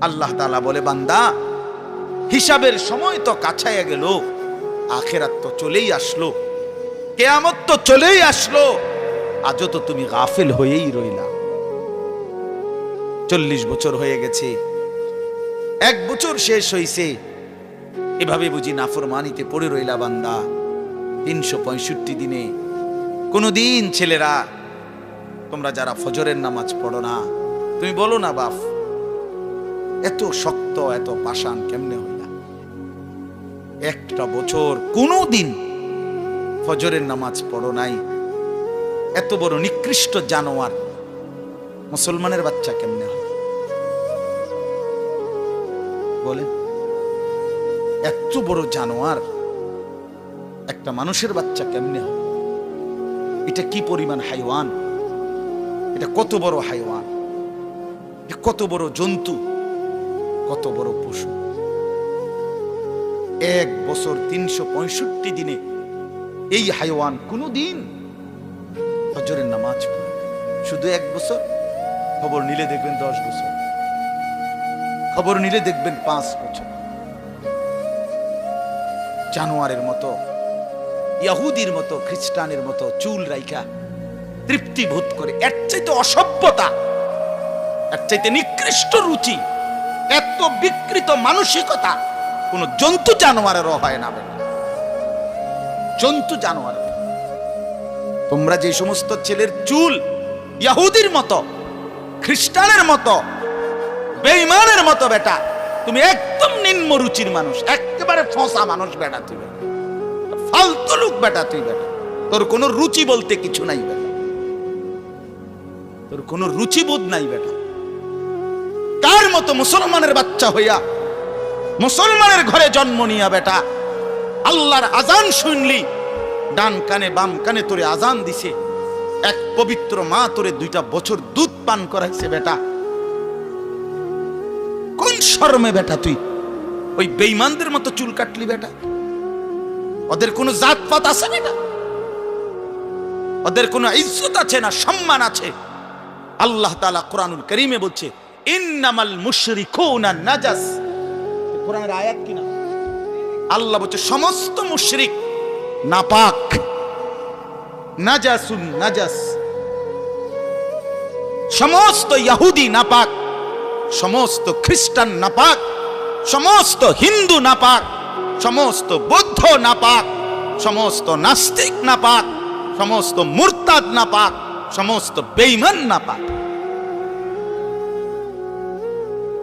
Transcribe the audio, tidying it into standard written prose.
আল্লাহ তাআলা বলে, বান্দা হিসাবের সময় তো কাছাইয়া গেল, আখিরাত তো চলেই আসলো, কিয়ামত তো চলেই আসলো, আজও তো তুমি গাফিল হয়েই রইলা। 40 বছর হয়ে গেছে, 1 বছর শেষ হইছে, এভাবে বুঝি নাফরমানিতে পড়ে রইলা বান্দা। 365 দিনে কোনদিন ছেলেরা তোমরা যারা ফজরের নামাজ পড়ো না, তুমি বলো না বাপ এত শক্ত এত পাষাণ কেমনে হইলা? একটা বছর কোনদিন ফজরের নামাজ পড়ো নাই, এত বড় নিকৃষ্ট জানোয়ার মুসলমানের বাচ্চা কেমনে হয় বলেন? এত বড় জানোয়ার একটা মানুষের বাচ্চা কেমনে হয়? এটা কি পরিমাণ হাইওয়ান, এটা কত বড় হাইওয়ান, কত বড় জন্তু, কত বড় পশু। 1 বছর 365 দিনে এই হাইওয়ান কোনদিন ফজরের নামাজ পড়ে, শুধু 1 বছর। খবর নিলে দেখবেন 10 বছর, খবর নিলে দেখবেন 5 বছর। জানোয়ারের মতো, ইহুদির মতো, খ্রিস্টানের মতো চুল রাইখা তৃপ্তি বোধ করে। এর চাইতে অসভ্যতা, এর চাইতে নিকৃষ্ট রুচি, এত বিকৃত মানসিকতা কোন জন্তু জানোয়ারেরও হয় না। জন্তু জানোয়ার, তোমরা যে সমস্ত ছেলের চুল ইহুদির মতো, খ্রিস্টানের মতো, বেঈমানের মতো, বেটা তুমি একদম নিম্ন রুচির মানুষ, একেবারে ফসা মানুষ বেটা, তুই বেটা ফালতু লোক বেটা, তুই বেটা তোর কোনো রুচি বলতে কিছু নাই বেটা, তোর কোনো রুচিবোধ নাই বেটা। তার মতো মুসলমানের বাচ্চা হইয়া, মুসলমানের ঘরে জন্ম নিয়া বেটা, আল্লাহর আজান শুনলি, ডান কানে বাম কানে তোরে আজান দিছে, এক পবিত্র মা তোরে 2টা বছর দুধ পান করাইছে বেটা, কোন শরমে বেটা তুই ওই বেঈমানদের মতো চুল কাটলি বেটা? ওদের কোনো জাতপাত আছে বেটা? ওদের কোনো ইজ্জত আছে না, সম্মান আছে? আল্লাহ তাআলা কোরআনুল কারীমে বলছে, ইন্নামাল মুশরিকুনা নাজাস। কোরআনের আয়াত কিনা? আল্লাহ বলছে সমস্ত মুশরিক নাপাক, নাজাসুন নাজাস। সমস্ত ইহুদি নাপাক, সমস্ত খ্রিস্টান নাপাক, সমস্ত হিন্দু নাপাক, সমস্ত বৌদ্ধ নাপাক, সমস্ত নাস্তিক নাপাক, সমস্ত মুরতাদ নাপাক, সমস্ত বেঈমান নাপাক।